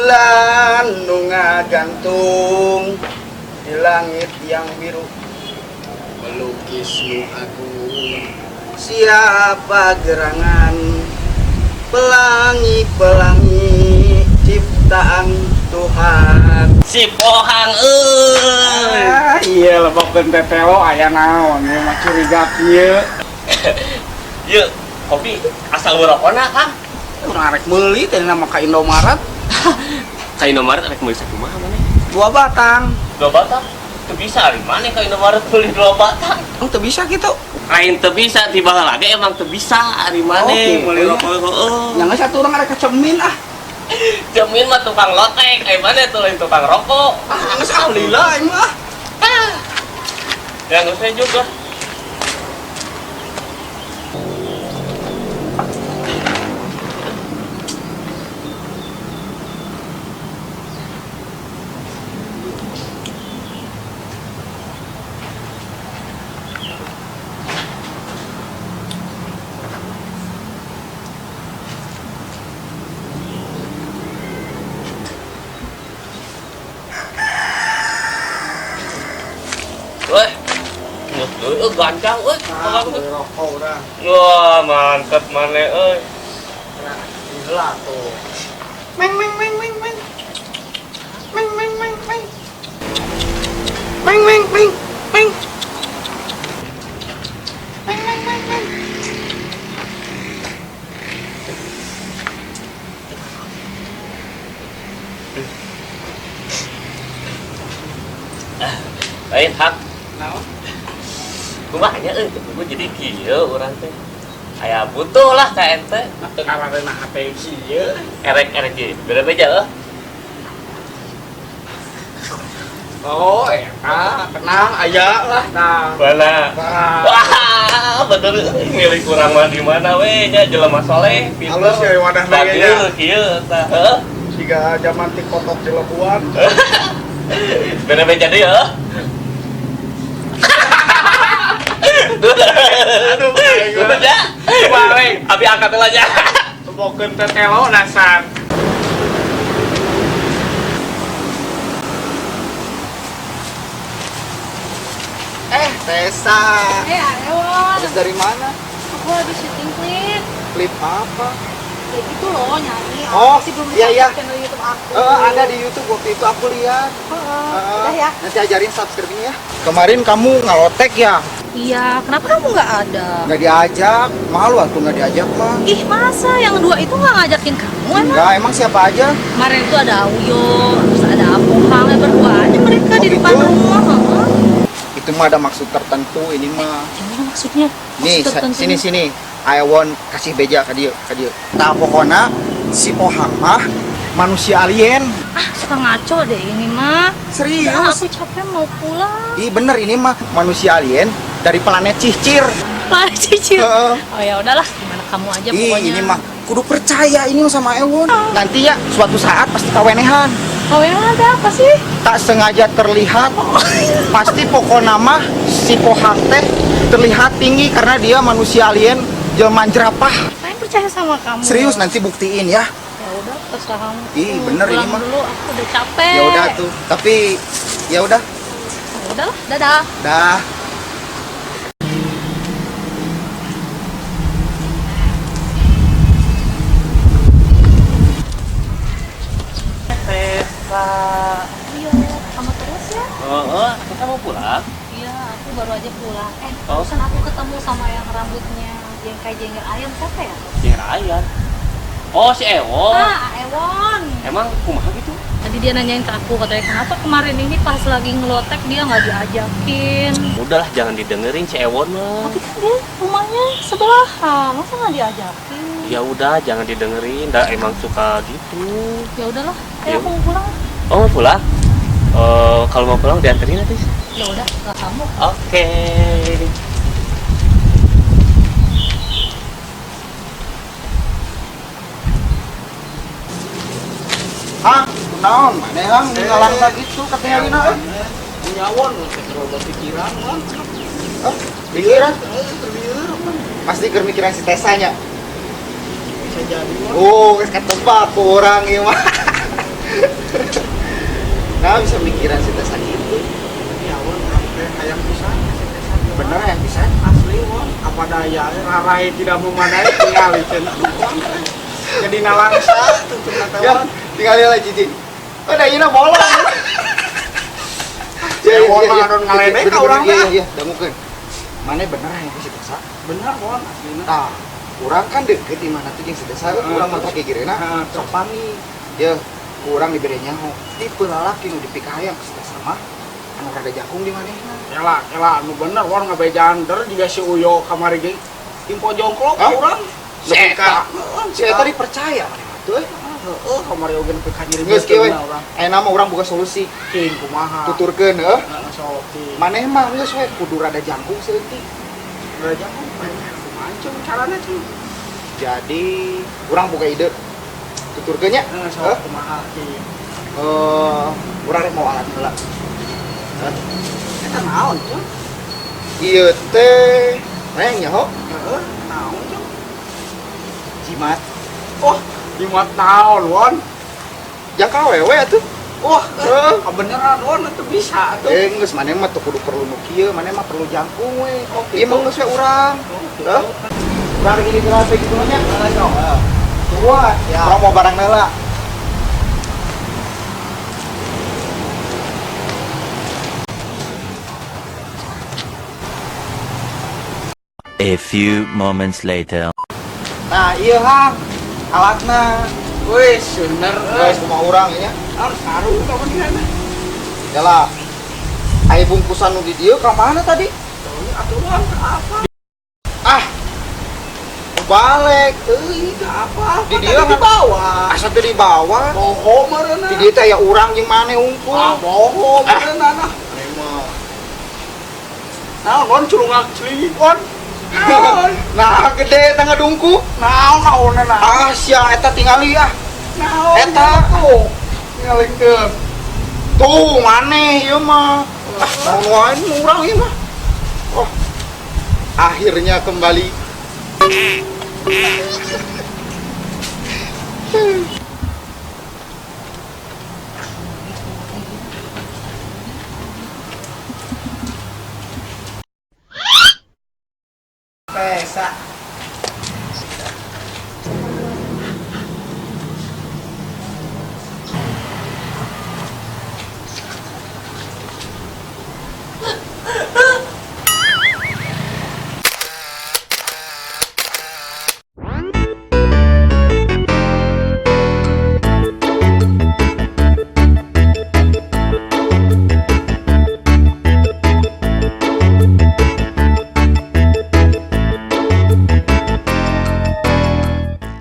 Bulan nu ngagantung di langit yang biru, melukis nu agung. Siapa gerangan pelangi-pelangi ciptaan Tuhan. Si Pohang Iya lebok tetelo aya naon ieu mah curiga kieu. Yuk, kopi asal berokona Kang. Urang arek meuli teh nama ka Indomaret. Ka Indomaret arek meuli sakumaha maneh? 2 batang. 2 batang? Teu bisa ari maneh ka Indomaret meuli 2 batang. Teu bisa gitu. Lain teu bisa tiba lagi emang teu bisa ari maneh meuli rokok heeh. Yang satu orang arek kecemin ah. Jamin mah tukang lotek, maneh tuh lain tukang rokok. Geus ahli lah ieu mah. Yang saya juga. Weh, gancang, weh. Rokok udah. Wah, mantep maneh, euy. Gila tuh. Meng meng meng meng meng. Meng meng meng meng. Meng meng meng meng. Meng meng meng meng. Lain hak. Naon? Kumanya gue jadi kieu urang teh. Aya butuh lah ka ente. Atuh kararena HP kieu. Erek-erek ge. Beda-beda Oh, tenang aya lah. Nah. Mana? Wah, bener milik kurang mah di mana we nya jelema soleh, pinter. Halus ya wadah lagi ya. Kieu tah, heuh. Siga zaman TikTok di Lebuan. Beda-beda deui heuh. Aduh, aja. Balik, abi angkat heula aja. Bokeun tetelo nasan. Tessa. Ewon, Habis dari mana? aku habis syuting klip. Klip apa? Ya gitu loh, nyanyi. Oh, Aku sih belum iya, iya. channel YouTube aku. Ada di YouTube waktu itu aku lihat. Udah ya. Nanti ajarin subscribe-nya ya. Kemarin kamu ngalotek ya? Iya, kenapa kamu nggak ada? Nggak diajak. Malu aku nggak diajak mah. Ih, masa yang 2 itu nggak ngajakin kamu emang? Enggak, emang siapa aja? Kemarin itu ada Auyo, terus ada Pohang, berdua aja mereka Oh, di depan gitu? rumah. Itu mah ada maksud tertentu ini mah. Gimana maksudnya? Nih, Maksud tertentu? sini. I want kasih beja ke dia. Nah, pokoknya si Pohang mah manusia alien. Ah, suka ngaco deh ini mah. Udah, Serius? aku capek mau pulang. Ih, bener ini mah manusia alien dari planet Cicir. Lari cicil. Heeh. Oh ya udahlah, gimana kamu aja Ih, pokoknya. ini mah kudu percaya ini sama Ewon. Nanti ya suatu saat pasti kawenehan. Oh ya ada apa sih? Tak sengaja terlihat. Pasti pokoknya mah si Pohang teh terlihat tinggi karena dia manusia alien jelmaan jerapah. Saya percaya sama kamu. Serius nanti buktiin ya. Ya udah, terserah kamu. Ih, bener ini Pulang mah. dulu, aku udah capek. Ya udah tuh. Tapi ya udah. Ya udahlah, dadah. Dah. Tessa. Iya, kamu terus ya? Heeh, kita mau pulang. Iya, aku baru aja pulang. Oh. Barusan aku ketemu sama yang rambutnya yang kayak jengger ayam, siapa ya? Ya Ryan. Oh, si Ewon. Ewon. Emang kumaha gitu? Tadi dia nanyain ke aku, katanya kenapa kemarin ini pas lagi ngelotek dia nggak diajakin. Udahlah, jangan didengerin si Ewon mah. Tapi kan dia rumahnya sebelahan, masa nggak diajakin? Ya udah, jangan didengerin. Dah emang suka gitu. Ya udahlah, Ya aku mau pulang. Oh, mau pulang? Kalau mau pulang dianterin nanti. Ya udah, nggak kamu. Oke. Hah? Naon? Mana lang ngalang gitu katanya Lina. Nyawon keroba pikiran kan. Pikiran? Pasti keur mikiran si Tessanya. Bisa jadi mah. Oh, geus ketebak ku urang ieu mah. Nah bisa mikiran si Tessa gitu. Nyawan sampai hayang bisa. Bener yang bisa. Asli wan. Apa daya rarai tidak memadai tinggal ikan. Jadi nalangsa tuh Ya, wan. tinggal dia lagi cicing. Oh, dah ina bolong. Ya, bolong, adon ngaledek ka urang teh. Iya, da mungkin. Mana bener yang si Tessa? Benar wan aslina. Nah, urang kan deket di mana tuh jeung si Tessa, urang mah pakai girena. Heeh, Sok pamit. Ya, urang dibere nyaho. Tipe lalaki nu dipikahayang ke si Tessa mah anu rada jakung di manehna. Kela anu bener wan ngabejander juga si Uyo kamari ge. Info jongklok ka Hah? urang. Si Eta. Si Eta dipercaya maneh mah teh. Heeh, kamari oge nepi ka nyeri Geus kieu we. urang. Aya mah urang boga solusi. King kumaha. Tuturkeun heuh. Heeh, sok king. Maneh mah geus we kudu rada jangkung seuleutik. Udah jangan mancung caranya tuh. Jadi urang boga ide. Tuturkeun nya. Heeh, sok Heuh. kumaha king. Urang rek mau alat heula. Eta naon tuh? Ieu teh reng nyaho Heeh, naon tuh? jimat. Wah, jimat naon wan? Jangka awewe atuh. Wah, Heeh. kebeneran wan itu bisa tuh. Geus maneh mah teu kudu perlu nu kieu, maneh mah perlu jangkung we. Oh, Ieu mah geus we urang. Heuh. Urang gini gelas we kitu nya. Tua, urang mau barang heula. A few moments later. Nah, ieu hang alatna. Wih, bener. Guys, kumaha urang ieu nya. Harus taruh kapan kana? Yalah. Aya bungkusan nu di dieu ka mana tadi? Aturan apa? Ah. Balik euy. Apa? Di dia di kan- bawah. Asa teh di bawah. Bohong meureunna. Di dieu teh aya urang jeung maneh unggul. Ah, bohong meureunna nah. Emang. Naon wan culungak celing wan. Naon? Nah, gede tangga dungku. Naon nah. Ah, siang eta tingali ah. Naon? Eta. tuh. Ngalengkeun. Tuh, maneh ieu mah. Ah, naon wae urang ieu mah. Oh. Akhirnya kembali. Pesa.